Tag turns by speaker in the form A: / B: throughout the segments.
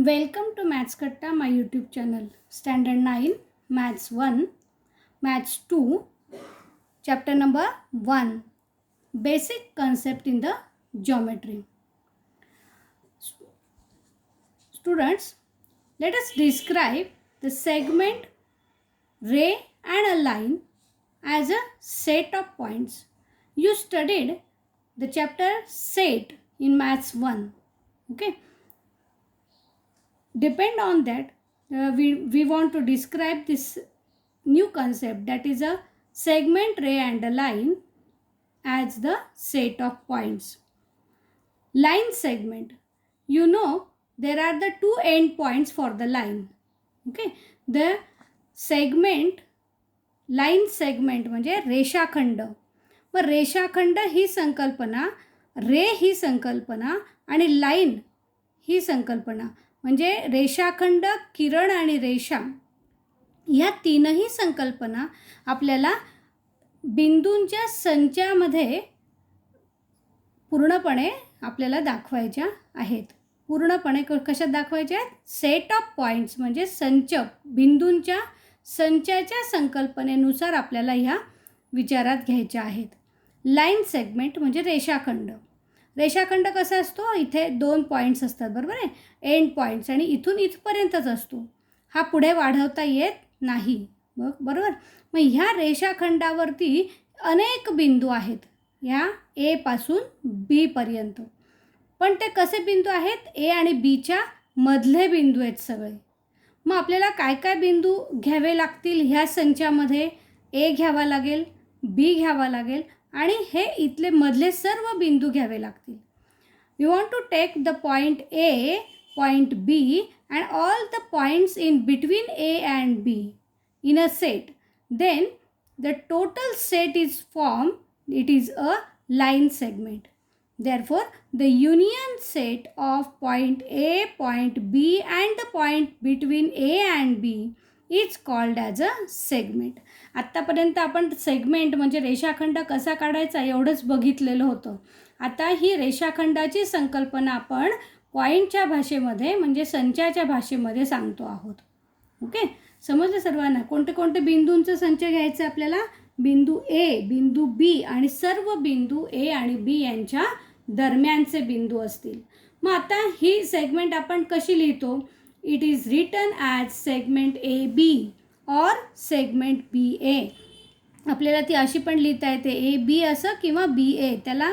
A: Welcome to Maths Katta, my YouTube channel. Standard 9, Maths 1, Maths 2, Chapter number 1, Basic Concept in the Geometry. Students, let us describe the segment, ray and a line as a set of points. You studied the chapter set in Maths 1. Okay. Depend on that, we want to describe this new concept, that is a segment, ray and a line as the set of points. Line segment, you know there are the two end points for the line. Okay, the segment, line segment म्हणजे रेषाखंड. मग रेषाखंड ही संकल्पना, रे ही संकल्पना आणि line ही संकल्पना, म्हणजे रेषाखंड, किरण आणि रेषा या तीनही संकल्पना आपल्याला बिंदूंच्या संचामध्ये पूर्णपणे आपल्याला दाखवायच्या आहेत. पूर्णपणे कशात दाखवायच्या आहेत? सेट ऑफ पॉईंट्स म्हणजे संच, बिंदूंच्या संचाच्या संकल्पनेनुसार आपल्याला ह्या विचारात घ्यायच्या आहेत. लाईन सेगमेंट म्हणजे रेषाखंड. रेषाखंड कसा असतो? इथे दोन पॉईंट्स असतात, बरोबर आहे, एंड पॉईंट्स, आणि इथून इथपर्यंतच असतो. हा पुढे वाढवता येत नाही, बरोबर. मग ह्या रेषाखंडावरती अनेक बिंदू आहेत, ह्या ए पासून बी पर्यंत. पण ते कसे बिंदू आहेत? ए आणि बीच्या मधले बिंदू आहेत सगळे. मग आपल्याला काय काय बिंदू घ्यावे लागतील ह्या संचामध्ये? ए घ्यावा लागेल, बी घ्यावा लागेल आणि हे इथले मधले सर्व बिंदू घ्यावे लागतील. We want to take the point A, point B and all the points in between A and B in a set. Then the total set is formed. It is a line segment. Therefore, the union set of point A, point B and the point between A and B is called as a segment. आत्तापर्यंत आपण segment म्हणजे रेषाखंड कसा काढायचा एवढंच बघितलेलं होतं. आता ही रेषाखंडाची संकल्पना आपण पॉईंटच्या भाषेमध्ये म्हणजे संचाच्या भाषेमध्ये सांगतो आहोत. ओके, समजलं सर्वांना? कोणते कोणते बिंदूंचं संच घ्यायचं आपल्याला? बिंदू ए, बिंदू बी आणि सर्व बिंदू ए आणि बी यांच्या दरम्यानचे बिंदू असतील. मग आता ही सेगमेंट आपण कशी लिहितो? It is written as segment A B or segment B A. आपल्याला ती अशी पण लिहिता येते, ए बी असं किंवा बी ए, त्याला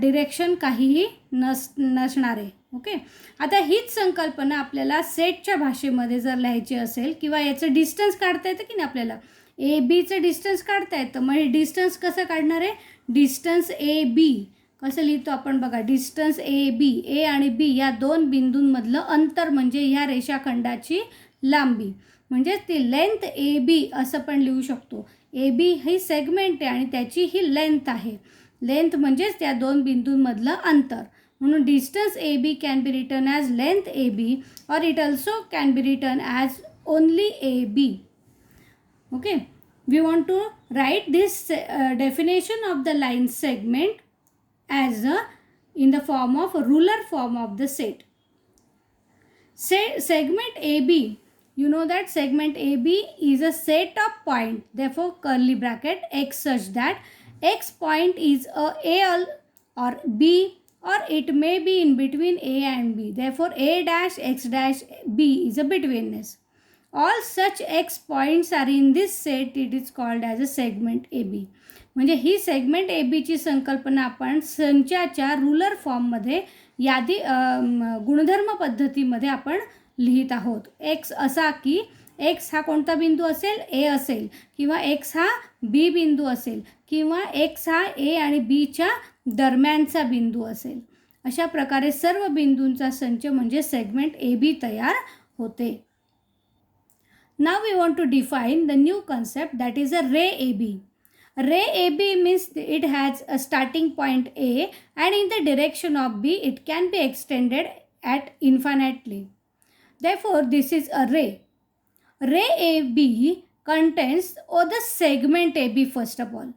A: डिरेक्शन काहीही नसणार आहे. ओके, आता हीच संकल्पना आपल्याला सेटच्या भाषेमध्ये जर लिहायची असेल किंवा याचं डिस्टन्स काढता येतं की नाही, आपल्याला ए बीचं डिस्टन्स काढता येतं. मग हे डिस्टन्स कसं काढणार आहे? डिस्टन्स ए बी कसं लिहितो आपण बघा. डिस्टन्स ए बी, ए आणि बी या दोन बिंदूंमधलं अंतर म्हणजे ह्या रेषाखंडाची लांबी, म्हणजे ती लेंथ ए बी असं पण लिहू शकतो. ए बी ही सेगमेंट आहे आणि त्याची ही लेंथ आहे. लेंथ म्हणजेच त्या दोन बिंदूंमधलं अंतर. म्हणून distance A B can be written as length A B or it also can be written as only A B. Okay, we want to write this definition of the line segment as in the form of ruler form of the set. Segment AB, you know that segment AB is a set of point, therefore curly bracket x such that x point is a or b or it may be in between a and b, therefore a dash x dash b is a betweenness. All such x points are in this set, it is called as a segment AB. म्हणजे ही segment A बीची संकल्पना आपण संचाच्या ruler फॉर्ममध्ये यादी गुणधर्म पद्धतीमध्ये आपण लिहित आहोत. एक्स असा की एक्स हा कोणता बिंदू असेल? ए असेल, किंवा एक्स हा बी बिंदू असेल, किंवा एक्स हा ए आणि बीच्या दरम्यानचा बिंदू असेल. अशा प्रकारे सर्व बिंदूंचा संच म्हणजे सेगमेंट ए बी तयार होते. Now we want to define the new concept, that is a ray AB. Ray AB means it has a starting point A and in the direction of B it can be extended at infinitely. Therefore, this is a ray. Ray AB contains the segment AB first of all.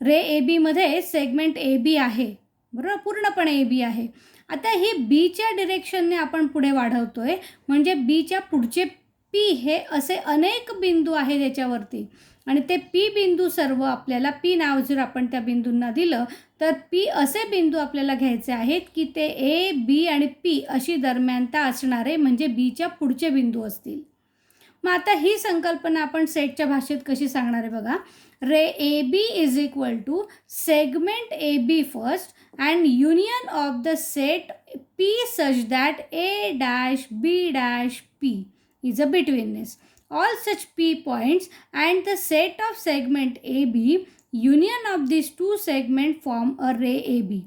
A: Ray AB मध्ये segment AB आहे, बरोबर, पूर्णपणे AB आहे. आता ही बीच्या डिरेक्शनने आपण पुढे वाढवतोय, म्हणजे बीच्या पुढचे पी हे असे अनेक बिंदू आहेत याच्यावरती, आणि ते पी बिंदू सर्व आपल्याला, पी नाव जर आपण त्या बिंदूंना दिलं तर पी असे बिंदू आपल्याला घ्यायचे आहेत की ते ए, बी आणि पी अशी दरम्यानता असणारे, म्हणजे बीच्या पुढचे बिंदू असतील. मग आता ही संकल्पना आपण सेटच्या भाषेत कशी सांगणार आहे बघा. Ray A B is equal to segment A B first and union of the set P such that A dash B dash P is a betweenness. All such P points and the set of segment AB, union of these two segments form a ray AB.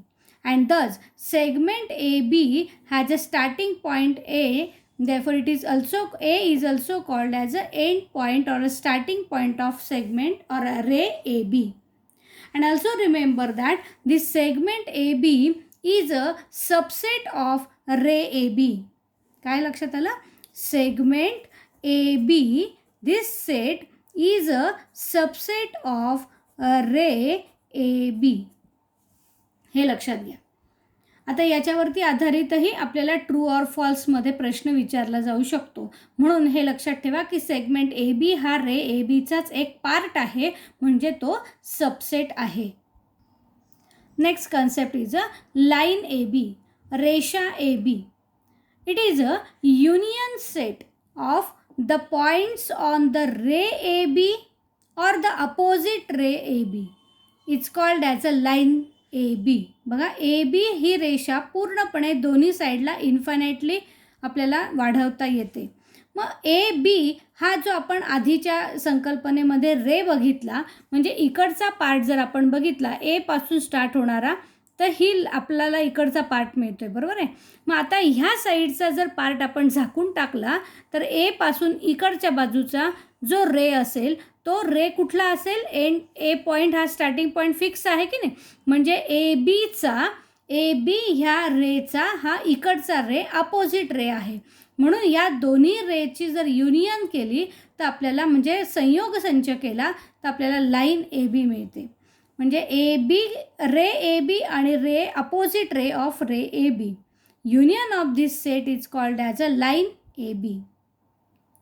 A: And thus, segment AB has a starting point A, therefore it is also, A is also called as a end point or a starting point of segment or a ray AB. And also remember that this segment AB is a subset of ray AB. काय लक्षात आलं? Segment AB, this set is a subset of ray AB. हे लक्षात घ्या. आता याच्यावरती आधारितही आपल्याला true or फॉल्समध्ये प्रश्न विचारला जाऊ शकतो, म्हणून हे लक्षात ठेवा की सेगमेंट ए बी हा रे ए बीचाच एक पार्ट आहे, म्हणजे तो सबसेट आहे. Next concept is a line A B, रेषा A B. It is a union set of the points on the ray AB or the opposite ray AB. It's called as a line AB. बघा, AB ही रेषा पूर्णपणे दोन्ही साईडला infinitely आपल्याला वाढवता येते. मग ए बी हा जो आपण आधीच्या संकल्पनेमध्ये रे बघितला, म्हणजे इकडचा पार्ट जर आपण बघितला ए पासून स्टार्ट होणारा, तर ही आपल्याला इकडचा पार्ट मिळतो आहे, बरोबर आहे. मग आता ह्या साईडचा जर पार्ट आपण झाकून टाकला तर ए पासून इकडच्या बाजूचा जो रे असेल तो रे कुठला असेल, एंड ए पॉईंट हा स्टार्टिंग पॉईंट फिक्स आहे की नाही, म्हणजे ए बी ह्या रेचा हा इकडचा रे अपोजिट रे आहे. म्हणून या दोन्ही रेची जर युनियन केली तर आपल्याला, म्हणजे संयोग संच केला तर आपल्याला लाईन ए बी मिळते. म्हणजे A B, ray A B आणि ray opposite ray of ray A B, union of this set is called as a line A B.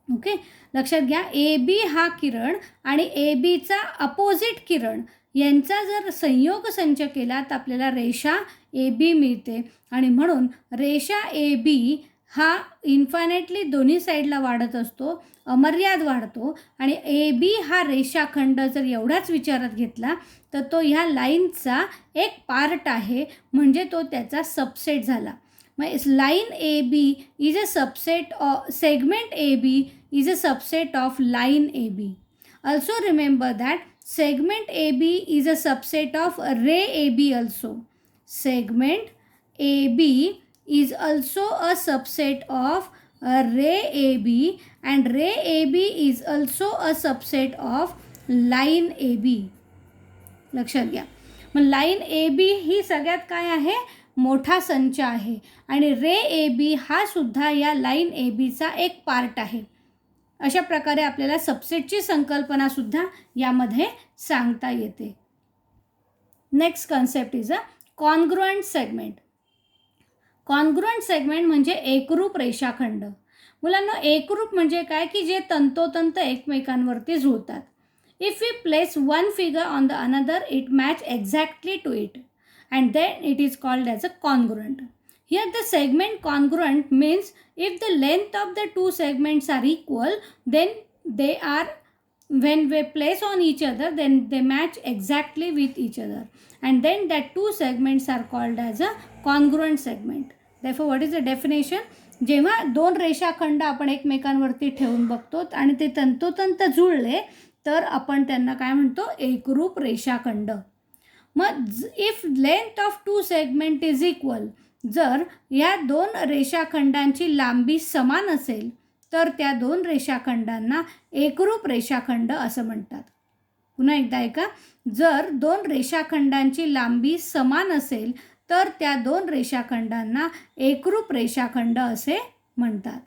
A: Okay, लक्षात घ्या. ए बी हा किरण आणि ए बीचा अपोजिट किरण यांचा जर संयोग संच केला तर आपल्याला रेषा ए बी मिळते, आणि म्हणून रेषा ए बी हा इन्फायनाइटली दोन्ही साईडला वाढत असतो, अमर्याद वाढतो, आणि ए बी हा रेषाखंड जर एवढाच विचारात घेतला तर तो ह्या लाईनचा एक पार्ट आहे, म्हणजे तो त्याचा सबसेट झाला. मग line A B is a subset of, segment A B is a subset of line A B. Also remember that segment A B is a subset of ray A B also. Segment A B is also a subset of ray AB, and ray AB is also a subset of line AB. लक्षात घ्या. मग line A बी ही सगळ्यात काय आहे, मोठा संच आहे, आणि रे ए बी हा सुद्धा या लाईन ए बीचा एक पार्ट आहे. अशा प्रकारे आपल्याला सबसेटची संकल्पनासुद्धा यामध्ये सांगता येते. Next concept is a congruent segment. Congruent segment म्हणजे एकरूप रेषाखंड. मुलांना एकरूप म्हणजे काय की जे तंतोतंत एकमेकांवरती जुळतात. If we place one figure on the other it match exactly to it and then it is called as a congruent. Here the segment congruent means if the length of the two segments are equal then they are, when we place on each other then they match exactly with each other, and then that two segments are called as a congruent segment. Therefore what is the definition? जेव्हा दोन रेषाखंड आपण एकमेकांवरती ठेवून बघतो आणि ते तंतोतंत जुळले तर आपण त्यांना काय म्हणतो, एकरूप रेषाखंड. मग if length of two segment is equal, जर या दोन रेषाखंडांची लांबी समान असेल तर त्या दोन रेषाखंडांना एकरूप रेषाखंड असं म्हणतात. पुन्हा एकदा ऐका. जर दोन रेषाखंडांची लांबी समान असेल तर त्या दोन रेषाखंडांना एकरूप रेषाखंड असे म्हणतात.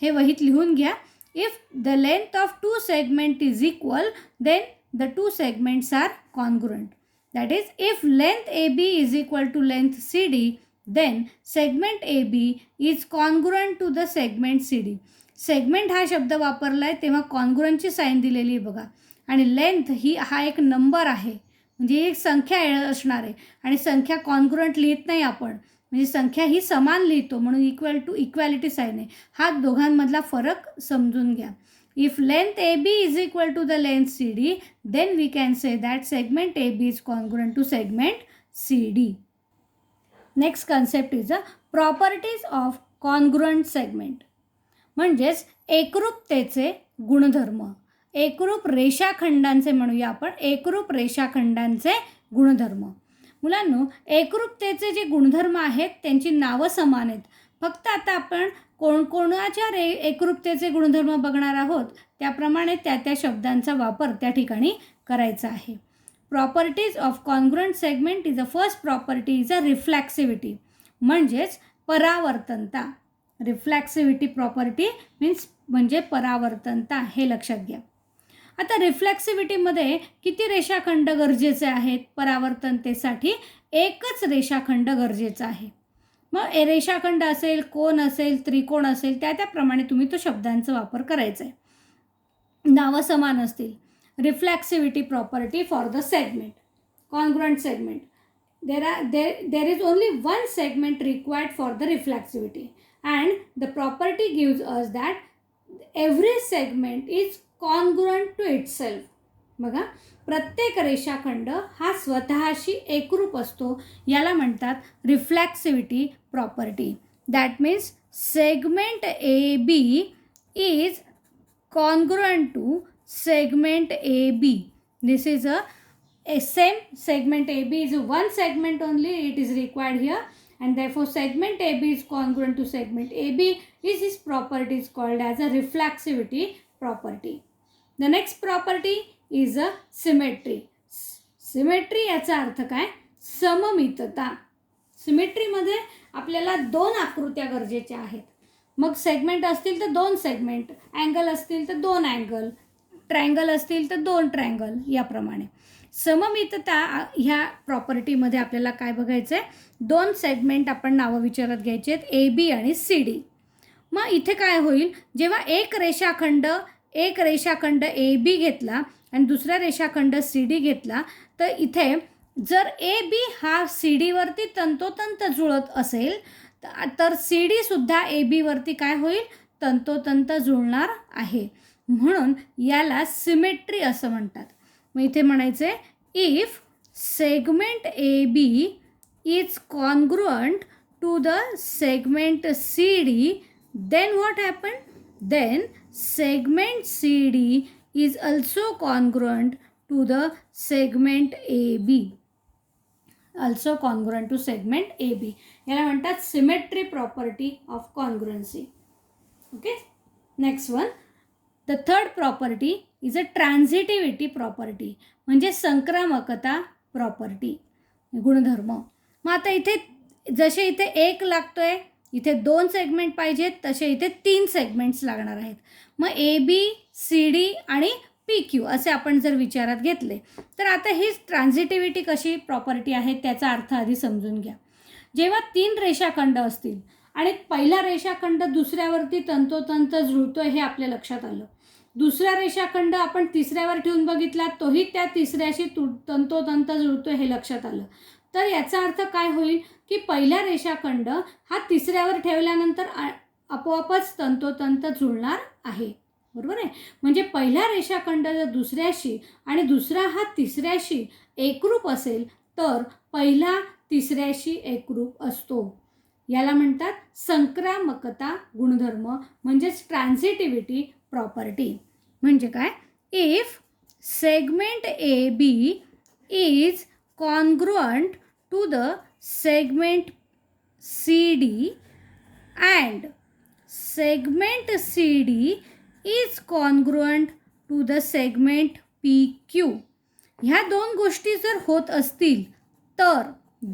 A: हे वहीत लिहून घ्या. If the length of two segment is equal then the two segments are congruent. That is if length A B is equal to length C D then segment A B is congruent to the segment C D. Segment हा शब्द वापरला आहे तेव्हा कॉन्ग्रुएंटची sine दिलेली आहे बघा. आणि length हा एक नंबर आहे, म्हणजे एक संख्या असणार आहे. आणि संख्या कॉन्ग्रुएंट लिहित नाही आपण, म्हणजे संख्या ही समान लिहितो म्हणून इक्वल टू इक्वॅलिटी साईन आहे. हा दोघांमधला फरक समजून घ्या. If length A B is equal to the length C D, then we can say that segment A B is congruent to segment C D. Next concept is a properties of congruent segment. म्हणजेच एकरूपतेचे गुणधर्म. एकरूप रेषाखंडांचे म्हणूया आपण, एकरूप रेषाखंडांचे गुणधर्म. मुलांनो, एकरूपतेचे जे गुणधर्म आहेत त्यांची नावं समान आहेत. फक्त आता आपण कोणाच्या एकरूपतेचे गुणधर्म बघणार आहोत, त्याप्रमाणे त्या शब्दांचा वापर त्या ठिकाणी करायचा आहे. Properties of congruent segment is a first property is a reflexivity. म्हणजेच परावर्तनता. रिफ्लॅक्सिव्हिटी प्रॉपर्टी म्हणजे परावर्तनता, हे लक्षात घ्या. आता रिफ्लॅक्सिव्हिटीमध्ये किती रेषाखंड गरजेचे आहेत? परावर्तनतेसाठी एकच रेषाखंड गरजेचा आहे. मग रेषाखंड असेल, कोन असेल, त्रिकोण असेल, त्याप्रमाणे तुम्ही तो शब्दांचा वापर करायचा आहे. नावं समान असतील. Reflexivity property for the segment, congruent segment. there is only one segment required for the reflexivity, and the property gives us that every segment is congruent to itself. बघा, प्रत्येक रेषाखंड हा स्वतःशी एकरूप असतो. याला म्हणतात reflexivity property. That means segment A B is congruent to segment AB. This is a same segment AB is one segment only, it is required here, and therefore segment AB is congruent to segment AB. This property is called as a reflexivity property. The next property is a symmetry. Symmetry याचा अर्थ काय? सममितता. सिमेट्रीमध्ये आपल्याला दोन आकृत्या गरजेच्या आहेत. मग segment असतील तर दोन सेगमेंट, अँगल असतील तर दोन अँगल, ट्रायंगल असतील तर दोन ट्रायंगल, याप्रमाणे. सममितता ह्या प्रॉपर्टीमध्ये आपल्याला काय बघायचं आहे? दोन सेगमेंट आपण नावं विचारत घ्यायचे आहेत, ए बी आणि सी डी. मग इथे काय होईल? जेव्हा एक रेषाखंड ए बी घेतला आणि दुसरा रेषाखंड सी डी घेतला, तर इथे जर ए बी हा सी डीवरती तंतोतंत जुळत असेल तर सी डीसुद्धा ए बीवरती काय होईल? तंतोतंत जुळणार आहे. म्हणून याला सिमेट्री असं म्हणतात. मग इथे म्हणायचं आहे, if segment A B is congruent to the segment C D, then what happen? Then segment C D is also congruent to the segment A B. also congruent to segment AB. याला म्हणतात symmetry property of congruency. Okay, next one, the third property is a transitivity property. म्हणजे संक्रामकता property, गुणधर्म. मग आता इथे जसे इथे एक लागतोय, इथे दोन सेगमेंट पाहिजेत, तसे इथे तीन सेगमेंट्स लागणार आहेत. मग ए बी, सी डी आणि PQ असे आपण जर विचारात घेतले, तर आता ही ट्रान्झिटिव्हिटी कशी प्रॉपर्टी आहे त्याचा अर्थ आधी समजून घ्या. जेव्हा तीन रेषाखंड असतील आणि पहिला रेषाखंड दुसऱ्यावरती तंतोतंत जुळतोय हे आपल्या लक्षात आलं, दुसरा रेषाखंड आपण तिसऱ्यावर ठेवून बघितला, तोही त्या तिसऱ्याशी तंतोतंत जुळतोय हे लक्षात आलं, तर याचा अर्थ काय होईल की पहिला रेषाखंड हा तिसऱ्यावर ठेवल्यानंतर आपोआपच तंतोतंत जुळणार आहे. बरोबर आहे? म्हणजे पहिला रेषाखंड जर दुसऱ्याशी आणि दुसरा हा तिसऱ्याशी एकरूप असेल तर पहिला तिसऱ्याशी एकरूप असतो. याला म्हणतात संक्रामकता गुणधर्म, म्हणजेच ट्रान्झिटिव्हिटी प्रॉपर्टी. म्हणजे काय? If segment A B is congruent to the segment C D and segment C D is congruent to the segment PQ. ह्या दोन गोष्टी जर होत असतील तर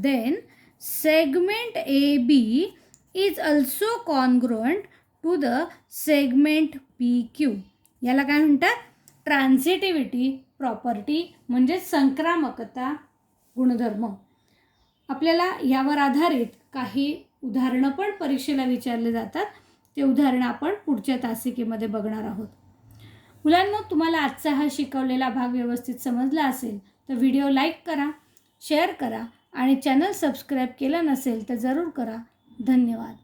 A: then segment A B is also congruent to the segment PQ. याला काय म्हणतात? ट्रान्झिटिव्हिटी प्रॉपर्टी, म्हणजे संक्रामकता गुणधर्म. आपल्याला यावर आधारित काही उदाहरणं पण परीक्षेला विचारले जातात. ते उदाहरणं आपण पुढच्या तासिकेमध्ये बघणार आहोत. मुलांनो, तुम्हाला आजचा हा शिकवलेला भाग व्यवस्थित समजला असेल तर व्हिडिओ लाईक करा, शेअर करा आणि चॅनल सबस्क्राईब केलं नसेल तर जरूर करा. धन्यवाद.